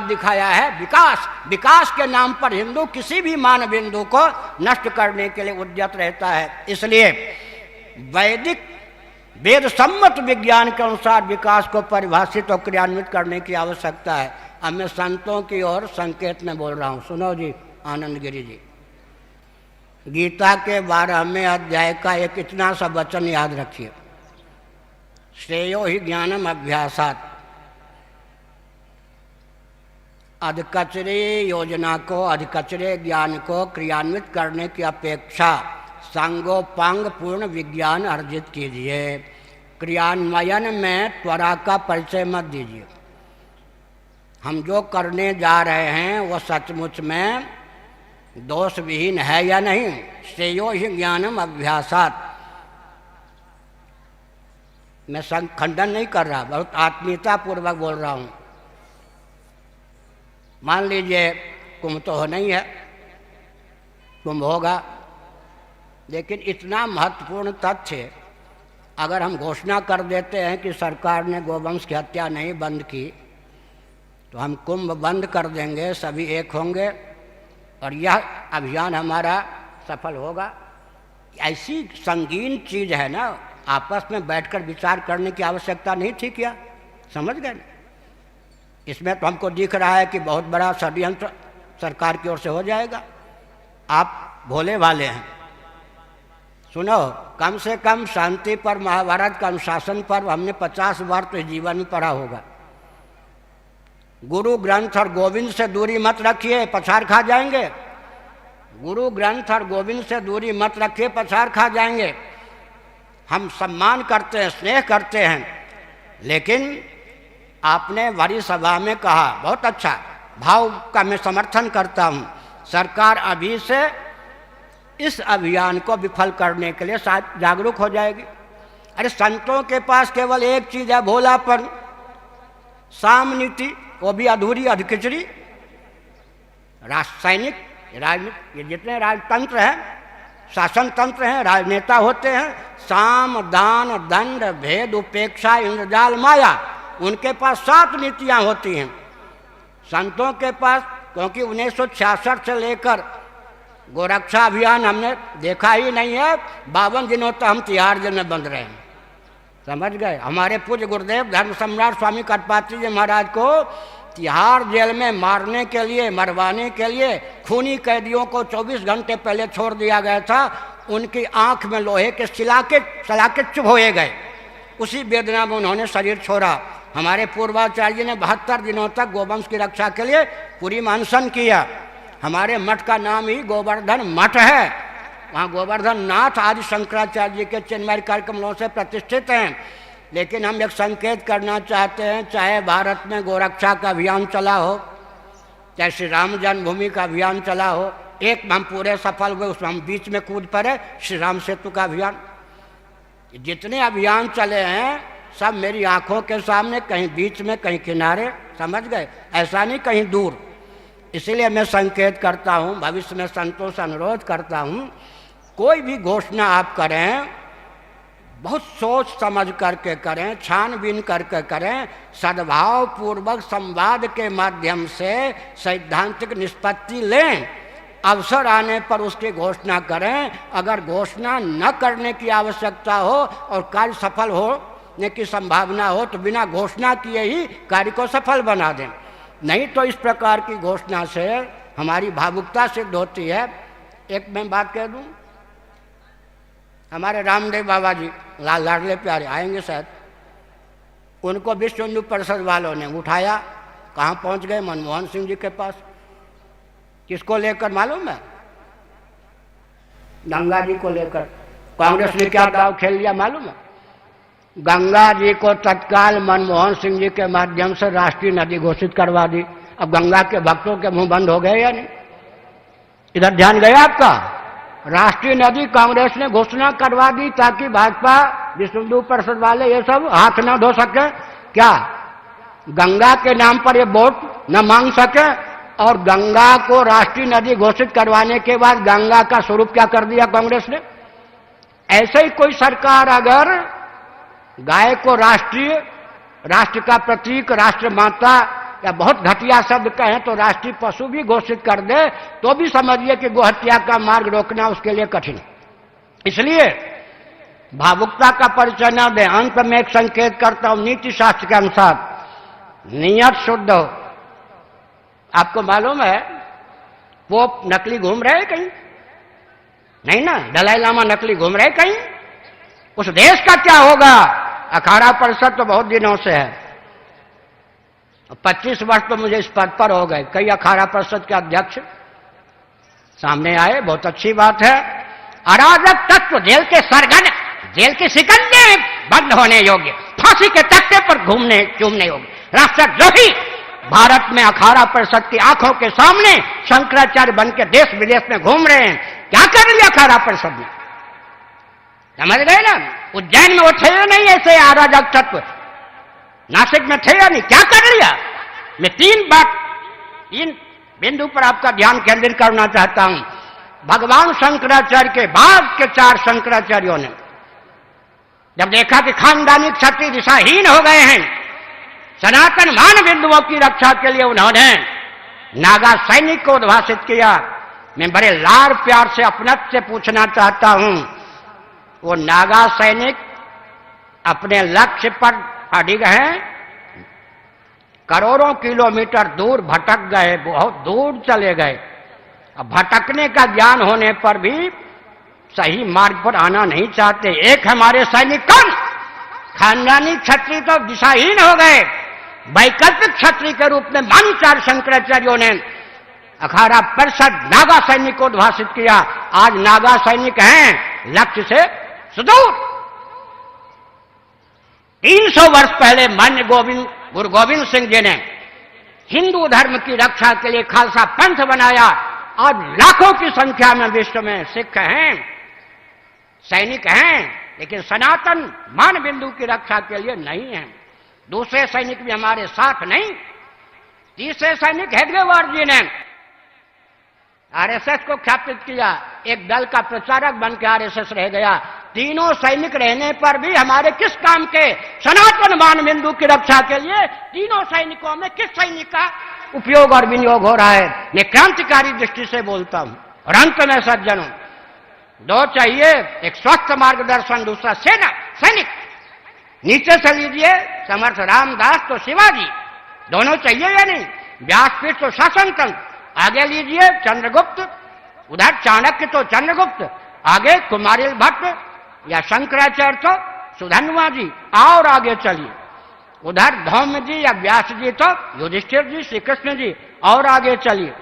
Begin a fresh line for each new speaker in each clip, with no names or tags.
दिखाया है, विकास। विकास के नाम पर हिंदू किसी भी मान बिंदु को नष्ट करने के लिए उद्यत रहता है। इसलिए वैदिक वेद सम्मत विज्ञान के अनुसार विकास को परिभाषित और क्रियान्वित करने की आवश्यकता है। अब मैं संतों की ओर संकेत में बोल रहा हूँ, सुनो जी आनंद गिरी जी। गीता के 12वें अध्याय का एक इतना सा वचन याद रखिए, श्रेयो ही ज्ञानम अभ्यासात। अधकचरे योजना को, अधकचरे ज्ञान को क्रियान्वित करने की अपेक्षा सांगोपांग पूर्ण विज्ञान अर्जित कीजिए। क्रियान्वयन में त्वरा का परिचय मत दीजिए। हम जो करने जा रहे हैं वो सचमुच में दोष विहीन है या नहीं। श्रेयो ही ज्ञानम अभ्यासात। मैं खंडन नहीं कर रहा, बहुत आत्मीयता पूर्वक बोल रहा हूँ। मान लीजिए कुंभ तो हो नहीं है, कुंभ होगा, लेकिन इतना महत्वपूर्ण तथ्य अगर हम घोषणा कर देते हैं कि सरकार ने गोवंश की हत्या नहीं बंद की, तो हम कुंभ बंद कर देंगे, सभी एक होंगे और यह अभियान हमारा सफल होगा। ऐसी संगीन चीज़ है ना, आपस में बैठकर विचार करने की आवश्यकता नहीं थी क्या? समझ गए ना? इसमें तो हमको दिख रहा है कि बहुत बड़ा षड्यंत्र सरकार की ओर से हो जाएगा। आप भोले वाले हैं। सुनो, कम से कम शांति पर, महाभारत का अनुशासन पर हमने 50 बार तो जीवन में पढ़ा होगा। गुरु ग्रंथ और गोविंद से दूरी मत रखिए, पछाड़ खा जाएंगे। गुरु ग्रंथ और गोविंद से दूरी मत रखिए, पछाड़ खा जाएंगे। हम सम्मान करते हैं, स्नेह करते हैं, लेकिन आपने बड़ी सभा में कहा, बहुत अच्छा भाव का मैं समर्थन करता हूँ, सरकार अभी से इस अभियान को विफल करने के लिए जागरूक हो जाएगी। अरे संतों के पास केवल एक चीज़ है, भोलापन, साम नीति, वो भी अधूरी, अधखिचड़ी। राजसैनिक, राजनीति, ये जितने राजतंत्र हैं, शासन तंत्र हैं, राजनेता होते हैं, साम दान दंड भेद उपेक्षा इंद्रजाल माया, उनके पास 7 नीतियाँ होती हैं। संतों के पास, क्योंकि 1966 से लेकर गोरक्षा अभियान हमने देखा ही नहीं है, 52 दिनों तक हम तिहाड़ जेल में बंद रहे हैं। समझ गए? हमारे पूज्य गुरुदेव धर्म सम्राट स्वामी कटपात्री जी महाराज को तिहाड़ जेल में मारने के लिए, मरवाने के लिए खूनी कैदियों को 24 घंटे पहले छोड़ दिया गया था। उनकी आंख में लोहे के सलाके चुभ होए गए। उसी वेदना में उन्होंने शरीर छोड़ा। हमारे पूर्वाचार्य ने 72 दिनों तक गोवंश की रक्षा के लिए पूरी अनशन किया। हमारे मठ का नाम ही गोवर्धन मठ है। वहाँ गोवर्धन नाथ आदि शंकराचार्य जी के चिन्मय कार्यक्रमों से प्रतिष्ठित हैं। लेकिन हम एक संकेत करना चाहते हैं, चाहे भारत में गोरक्षा का अभियान चला हो, चाहे श्री राम जन्मभूमि का अभियान चला हो, एक हम पूरे सफल हुए, उसमें हम बीच में कूद पड़े, श्री राम सेतु का अभियान। जितने अभियान चले हैं सब मेरी आंखों के सामने, कहीं बीच में, कहीं किनारे। समझ गए? ऐसा नहीं कहीं दूर। इसीलिए मैं संकेत करता हूँ, भविष्य में संतों से अनुरोध करता हूँ, कोई भी घोषणा आप करें, बहुत सोच समझ करके करें, छानबीन करके करें, सद्भाव पूर्वक संवाद के माध्यम से सैद्धांतिक निष्पत्ति लें। अवसर आने पर उसकी घोषणा करें। अगर घोषणा न करने की आवश्यकता हो और कार्य सफल होने की संभावना हो तो बिना घोषणा किए ही कार्य को सफल बना दें। नहीं तो इस प्रकार की घोषणा से हमारी भावुकता सिद्ध होती है। एक मैं बात कह दूं, हमारे रामदेव बाबा जी लाडले प्यारे आएंगे शायद, उनको विश्व हिंदू परिषद वालों ने उठाया, कहाँ पहुँच गए? मनमोहन सिंह जी के पास। किसको लेकर मालूम है? गंगा जी को लेकर। कांग्रेस ने क्या दाव खेल लिया मालूम है? गंगा जी को तत्काल मनमोहन सिंह जी के माध्यम से राष्ट्रीय नदी घोषित करवा दी। अब गंगा के भक्तों के मुंह बंद हो गए या नहीं? इधर ध्यान गया आपका? राष्ट्रीय नदी कांग्रेस ने घोषणा करवा दी ताकि भाजपा, विश्व हिंदू परिषद वाले ये सब हाथ न धो सके। क्या गंगा के नाम पर ये वोट न मांग सके? और गंगा को राष्ट्रीय नदी घोषित करवाने के बाद गंगा का स्वरूप क्या कर दिया कांग्रेस ने? ऐसे ही कोई सरकार अगर गाय को राष्ट्र का प्रतीक, राष्ट्र माता या बहुत घटिया शब्द कहें तो राष्ट्रीय पशु भी घोषित कर दे तो भी समझिए कि गोहत्या का मार्ग रोकना उसके लिए कठिन। इसलिए भावुकता का परिचय न दे। अंत में एक संकेत करता हूं, नीति शास्त्र के अनुसार नियत शुद्ध हो। आपको मालूम है पोप नकली घूम रहे कहीं? नहीं ना, दलाई लामा नकली घूम रहे कहीं? उस देश का क्या होगा? अखाड़ा परिषद तो बहुत दिनों से है, 25 वर्ष तो मुझे इस पद पर हो गए। कई अखाड़ा परिषद के अध्यक्ष सामने आए, बहुत अच्छी बात है। अराजक तत्व जेल के सरगन, जेल के सिकंजे बंद होने योग्य, फांसी के तख्ते पर घूमने चूमने योग्य राष्ट्रद्रोही भारत में अखाड़ा परिषद की आंखों के सामने शंकराचार्य बन के देश विदेश में घूम रहे हैं। क्या कर लिया अखाड़ा परिषद ने? समझ गए ना? उज्जैन में वो थे या नहीं ऐसे अराजक तत्व? नासिक में थे या नहीं? क्या कर लिया? मैं तीन बिंदु पर आपका ध्यान केंद्रित करना चाहता हूं। भगवान शंकराचार्य के बाद के 4 शंकराचार्यों ने जब देखा कि खानदानी क्षत्रिय दिशाहीन हो गए हैं, सनातन मान बिंदुओं की रक्षा के लिए उन्होंने नागा सैनिक को उद्भाषित किया। मैं बड़े लाड़ प्यार से अपनत्व से पूछना चाहता हूं, वो नागा सैनिक अपने लक्ष्य पर अडिग हैं, करोड़ों किलोमीटर दूर भटक गए, बहुत दूर चले गए। अब भटकने का ज्ञान होने पर भी सही मार्ग पर आना नहीं चाहते। एक हमारे सैनिक कौन? खानदानी क्षत्रिय तो दिशाहीन हो गए, वैकल्पिक क्षत्रिय के रूप में मान 4 शंकराचार्यों ने अखाड़ा परिषद नागा सैनिक को उद्भाषित किया। आज नागा सैनिक हैं लक्ष्य से सुदूर। 300 वर्ष पहले मान्य गुरु गोविंद सिंह जी ने हिंदू धर्म की रक्षा के लिए खालसा पंथ बनाया। आज लाखों की संख्या में विश्व में सिख हैं, सैनिक हैं, लेकिन सनातन मान बिंदु की रक्षा के लिए नहीं है। दूसरे सैनिक भी हमारे साथ नहीं। तीसरे सैनिक हेडगेवार जी ने आरएसएस को ख्यापित किया, एक दल का प्रचारक बन के आरएसएस रह गया। तीनों सैनिक रहने पर भी हमारे किस काम के? सनातन मान बिंदु की रक्षा के लिए तीनों सैनिकों में किस सैनिक का उपयोग और विनियोग हो रहा है? मैं क्रांतिकारी दृष्टि से बोलता हूं। और अंत में सज्जनों, 2 चाहिए, एक स्वस्थ मार्गदर्शन, दूसरा सेना सैनिक। नीचे से लीजिए समर्थ रामदास तो शिवाजी, दोनों चाहिए या नहीं? व्यासपीठ तो शासन तंत्र, आगे लीजिए चंद्रगुप्त, उधर चाणक्य तो चंद्रगुप्त, आगे कुमारिल भट्ट या शंकराचार्य तो सुधन्वा जी, और आगे चलिए उधर धौम्य जी या व्यास जी तो युधिष्ठिर जी, श्री कृष्ण जी, और आगे चलिए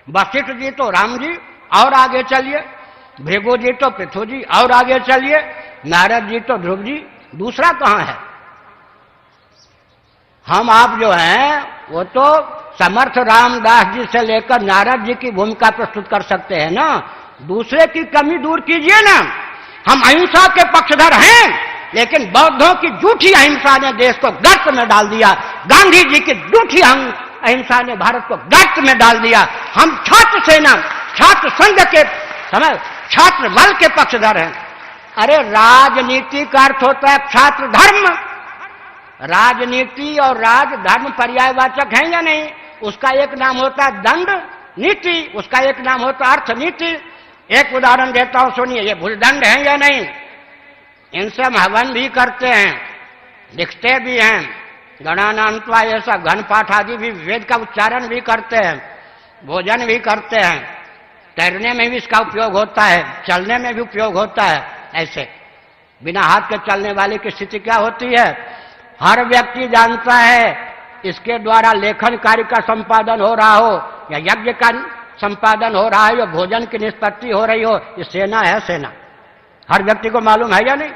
वशिष्ठ जी तो राम जी, और आगे चलिए भृगु जी तो पृथु जी, और आगे चलिए नारद जी तो ध्रुव जी। दूसरा कहां है? हम आप जो हैं वो तो समर्थ रामदास जी से लेकर नारद जी की भूमिका प्रस्तुत कर सकते हैं ना। दूसरे की कमी दूर कीजिए ना। हम अहिंसा के पक्षधर हैं, लेकिन बौद्धों की झूठी अहिंसा ने देश को गर्त में डाल दिया। गांधी जी की झूठी अहिंसा ने भारत को गर्त में डाल दिया। हम छात्र सेना, छात्र संघ के समय छात्र बल के पक्षधर हैं। अरे राजनीति का अर्थ होता है छात्र धर्म। राजनीति और राजधर्म पर्यायवाचक हैं या नहीं? उसका एक नाम होता है दंड नीति, उसका एक नाम होता है अर्थनीति। एक उदाहरण देता हूं, सुनिए, ये भूलदंड है या नहीं? इनसे हम हवन भी करते हैं, लिखते भी हैं, गणानान्त्वा ऐसा घन पाठ आदि भी, वेद का उच्चारण भी करते हैं, भोजन भी करते हैं, तैरने में भी इसका उपयोग होता है, चलने में भी उपयोग होता है। ऐसे बिना हाथ के चलने वाले की स्थिति क्या होती है? हर व्यक्ति जानता है इसके द्वारा लेखन कार्य का संपादन हो रहा हो या यज्ञ का संपादन हो रहा है या भोजन की निष्पत्ति हो रही हो, ये सेना है। सेना हर व्यक्ति को मालूम है या नहीं?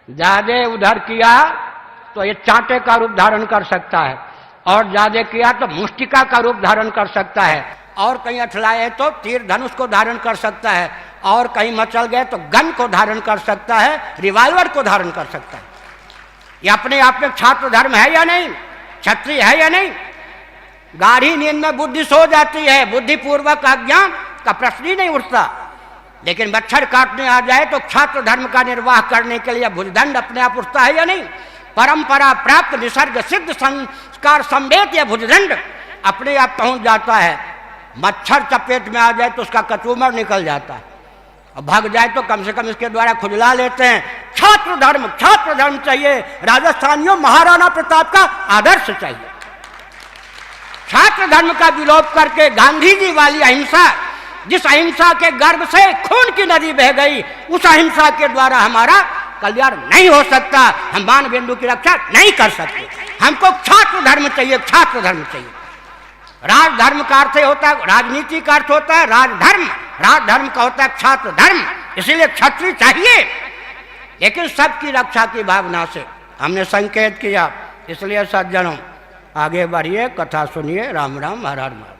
ज्यादा उधर किया तो ये चांटे का रूप धारण कर सकता है, और ज्यादा किया तो मुष्टिका का रूप धारण कर सकता है, और कहीं अठलाए तो तीर धनुष को धारण कर सकता है, और कहीं मचल गए तो गन को धारण कर सकता है, रिवॉल्वर को धारण कर सकता है। ये अपने आप में छात्र धर्म है या नहीं? क्षत्रिय है या नहीं? गाढ़ी नींद में बुद्धि सो जाती है, बुद्धिपूर्वक अज्ञान का प्रश्न ही नहीं उठता। लेकिन मच्छर काटने आ जाए तो छात्र धर्म का निर्वाह करने के लिए भुजदंड अपने आप उठता है या नहीं? परंपरा प्राप्त निसर्ग सिद्ध संस्कार संवेद या भुजदंड अपने आप पहुंच जाता है। मच्छर चपेट में आ जाए तो उसका कचूमर निकल जाता है, और भाग जाए तो कम से कम इसके द्वारा खुजला लेते हैं। छात्र धर्म चाहिए। राजस्थानियों, महाराणा प्रताप का आदर्श चाहिए। छात्र धर्म का विलोप करके गांधी जी वाली अहिंसा, जिस अहिंसा के गर्भ से खून की नदी बह गई, उस अहिंसा के द्वारा हमारा कल्याण नहीं हो सकता। हम मान बिंदु की रक्षा नहीं कर सकते। हमको छात्र धर्म चाहिए, छात्र धर्म चाहिए। राजधर्म का अर्थ होता है, राजनीति का अर्थ होता है राजधर्म, राजधर्म का होता है छात्र धर्म। इसीलिए क्षत्रिय चाहिए, लेकिन सबकी रक्षा की भावना से हमने संकेत किया। इसलिए सज्जनों, आगे बढ़िए, कथा सुनिए। राम राम, हर हर महादेव।